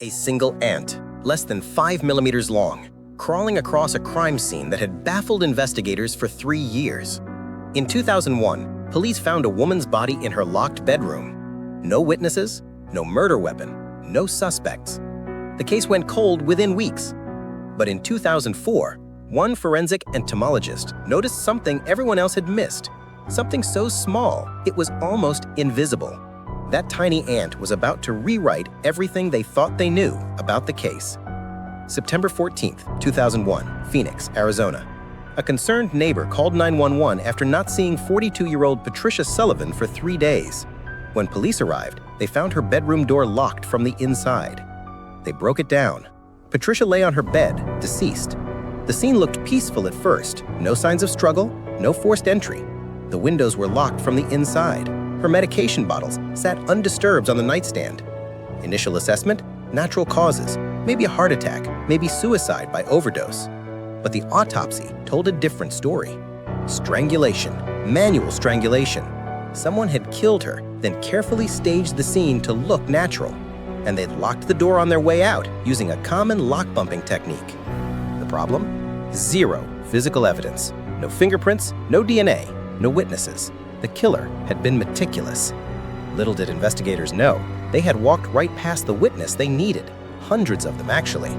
A single ant, less than 5 millimeters long, crawling across a crime scene that had baffled investigators for 3 years. In 2001, police found a woman's body in her locked bedroom. No witnesses, no murder weapon, no suspects. The case went cold within weeks. But in 2004, one forensic entomologist noticed something everyone else had missed. Something so small, it was almost invisible. That tiny ant was about to rewrite everything they thought they knew about the case. September 14, 2001, Phoenix, Arizona. A concerned neighbor called 911 after not seeing 42-year-old Patricia Sullivan for 3 days. When police arrived, they found her bedroom door locked from the inside. They broke it down. Patricia lay on her bed, deceased. The scene looked peaceful at first. No signs of struggle, no forced entry. The windows were locked from the inside. Her medication bottles sat undisturbed on the nightstand. Initial assessment, natural causes, maybe a heart attack, maybe suicide by overdose. But the autopsy told a different story. Strangulation, manual strangulation. Someone had killed her, then carefully staged the scene to look natural. And they'd locked the door on their way out using a common lock-bumping technique. The problem? Zero physical evidence. No fingerprints, no DNA, no witnesses. The killer had been meticulous. Little did investigators know, they had walked right past the witness they needed. Hundreds of them, actually.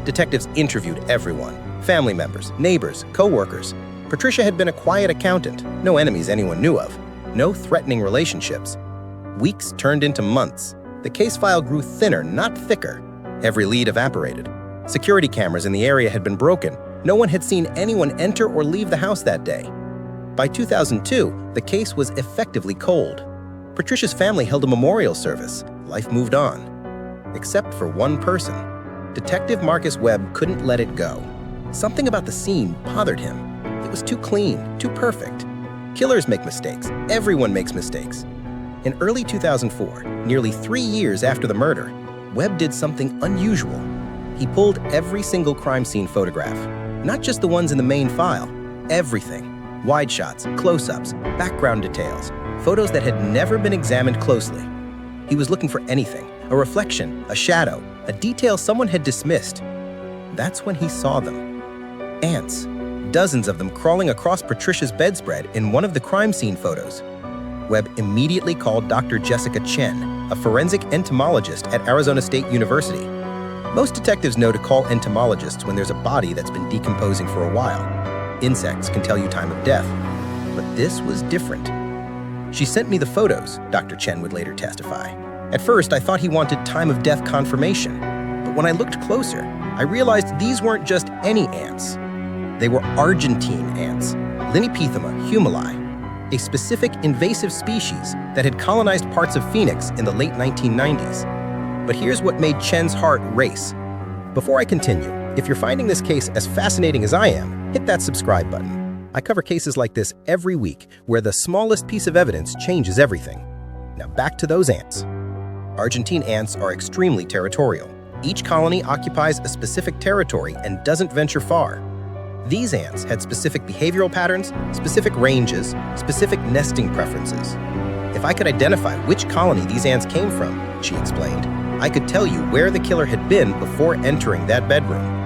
Detectives interviewed everyone. Family members, neighbors, co-workers. Patricia had been a quiet accountant, no enemies anyone knew of, no threatening relationships. Weeks turned into months. The case file grew thinner, not thicker. Every lead evaporated. Security cameras in the area had been broken. No one had seen anyone enter or leave the house that day. By 2002, the case was effectively cold. Patricia's family held a memorial service. Life moved on. Except for one person. Detective Marcus Webb couldn't let it go. Something about the scene bothered him. It was too clean, too perfect. Killers make mistakes. Everyone makes mistakes. In early 2004, nearly 3 years after the murder, Webb did something unusual. He pulled every single crime scene photograph, not just the ones in the main file, everything. Wide shots, close-ups, background details, photos that had never been examined closely. He was looking for anything, a reflection, a shadow, a detail someone had dismissed. That's when he saw them. Ants, dozens of them crawling across Patricia's bedspread in one of the crime scene photos. Webb immediately called Dr. Jessica Chen, a forensic entomologist at Arizona State University. Most detectives know to call entomologists when there's a body that's been decomposing for a while. Insects can tell you time of death, but this was different. She sent me the photos, Dr. Chen would later testify. At first, I thought he wanted time of death confirmation, but when I looked closer, I realized these weren't just any ants. They were Argentine ants, Linipithema humuli, a specific invasive species that had colonized parts of Phoenix in the late 1990s. But here's what made Chen's heart race. Before I continue, if you're finding this case as fascinating as I am, hit that subscribe button. I cover cases like this every week, where the smallest piece of evidence changes everything. Now back to those ants. Argentine ants are extremely territorial. Each colony occupies a specific territory and doesn't venture far. These ants had specific behavioral patterns, specific ranges, specific nesting preferences. If I could identify which colony these ants came from, she explained, I could tell you where the killer had been before entering that bedroom.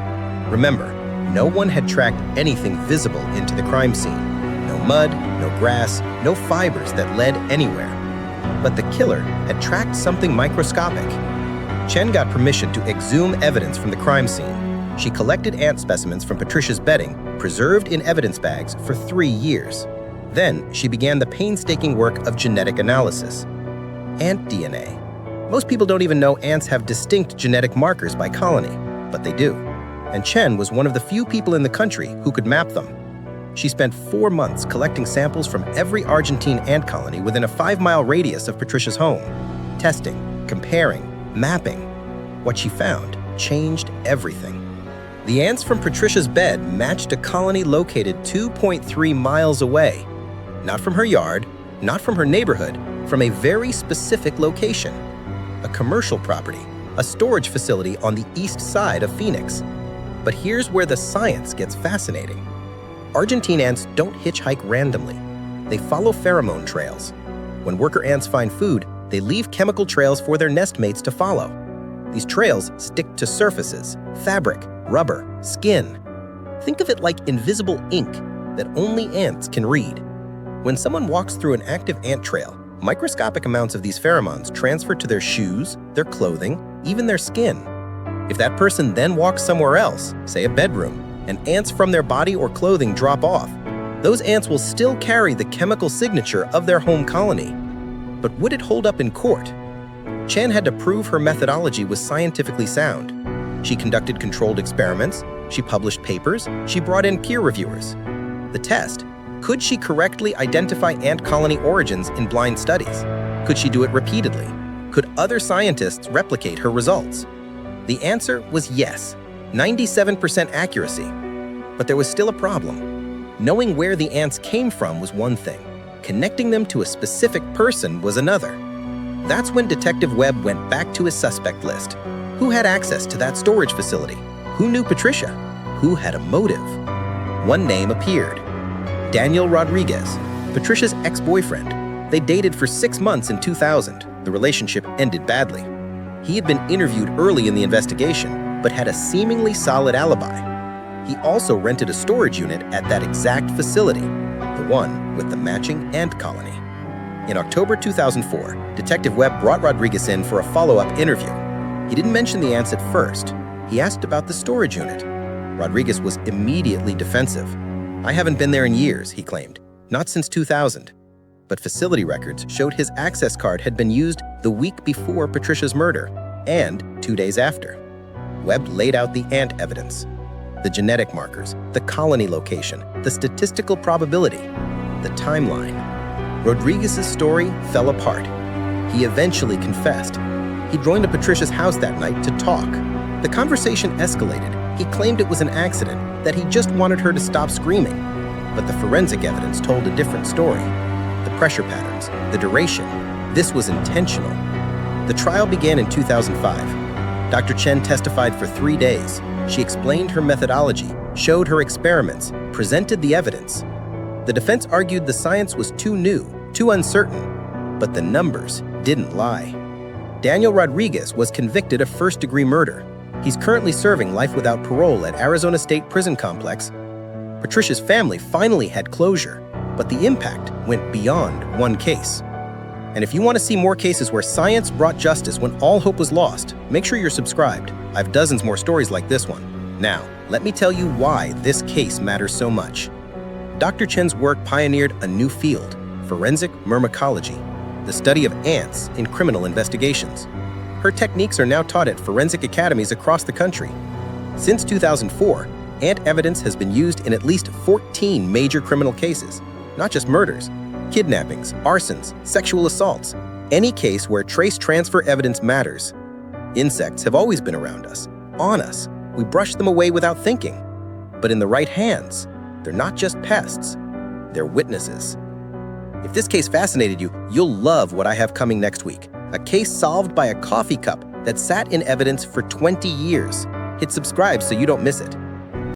Remember, no one had tracked anything visible into the crime scene. No mud, no grass, no fibers that led anywhere. But the killer had tracked something microscopic. Chen got permission to exhume evidence from the crime scene. She collected ant specimens from Patricia's bedding, preserved in evidence bags for 3 years. Then she began the painstaking work of genetic analysis. Ant DNA. Most people don't even know ants have distinct genetic markers by colony, but they do. And Chen was one of the few people in the country who could map them. She spent 4 months collecting samples from every Argentine ant colony within a 5-mile radius of Patricia's home, testing, comparing, mapping. What she found changed everything. The ants from Patricia's bed matched a colony located 2.3 miles away. Not from her yard, not from her neighborhood, from a very specific location. A commercial property, a storage facility on the east side of Phoenix. But here's where the science gets fascinating. Argentine ants don't hitchhike randomly. They follow pheromone trails. When worker ants find food, they leave chemical trails for their nest mates to follow. These trails stick to surfaces, fabric, rubber, skin. Think of it like invisible ink that only ants can read. When someone walks through an active ant trail, microscopic amounts of these pheromones transfer to their shoes, their clothing, even their skin. If that person then walks somewhere else, say a bedroom, and ants from their body or clothing drop off, those ants will still carry the chemical signature of their home colony. But would it hold up in court? Chen had to prove her methodology was scientifically sound. She conducted controlled experiments, she published papers, she brought in peer reviewers. The test: could she correctly identify ant colony origins in blind studies? Could she do it repeatedly? Could other scientists replicate her results? The answer was yes, 97% accuracy. But there was still a problem. Knowing where the ants came from was one thing. Connecting them to a specific person was another. That's when Detective Webb went back to his suspect list. Who had access to that storage facility? Who knew Patricia? Who had a motive? One name appeared: Daniel Rodriguez, Patricia's ex-boyfriend. They dated for 6 months in 2000. The relationship ended badly. He had been interviewed early in the investigation, but had a seemingly solid alibi. He also rented a storage unit at that exact facility, the one with the matching ant colony. In October 2004, Detective Webb brought Rodriguez in for a follow-up interview. He didn't mention the ants at first. He asked about the storage unit. Rodriguez was immediately defensive. "I haven't been there in years," he claimed. "Not since 2000. But facility records showed his access card had been used the week before Patricia's murder and 2 days after. Webb laid out the ant evidence: the genetic markers, the colony location, the statistical probability, the timeline. Rodriguez's story fell apart. He eventually confessed. He joined to Patricia's house that night to talk. The conversation escalated. He claimed it was an accident, that he just wanted her to stop screaming. But the forensic evidence told a different story. The pressure patterns, the duration. This was intentional. The trial began in 2005. Dr. Chen testified for 3 days. She explained her methodology, showed her experiments, presented the evidence. The defense argued the science was too new, too uncertain, but the numbers didn't lie. Daniel Rodriguez was convicted of first-degree murder. He's currently serving life without parole at Arizona State Prison Complex. Patricia's family finally had closure, but the impact went beyond one case. And if you want to see more cases where science brought justice when all hope was lost, make sure you're subscribed. I have dozens more stories like this one. Now, let me tell you why this case matters so much. Dr. Chen's work pioneered a new field: forensic myrmecology, the study of ants in criminal investigations. Her techniques are now taught at forensic academies across the country. Since 2004, ant evidence has been used in at least 14 major criminal cases, not just murders, kidnappings, arsons, sexual assaults, any case where trace transfer evidence matters. Insects have always been around us, on us. We brush them away without thinking. But in the right hands, they're not just pests, they're witnesses. If this case fascinated you, you'll love what I have coming next week. A case solved by a coffee cup that sat in evidence for 20 years. Hit subscribe so you don't miss it.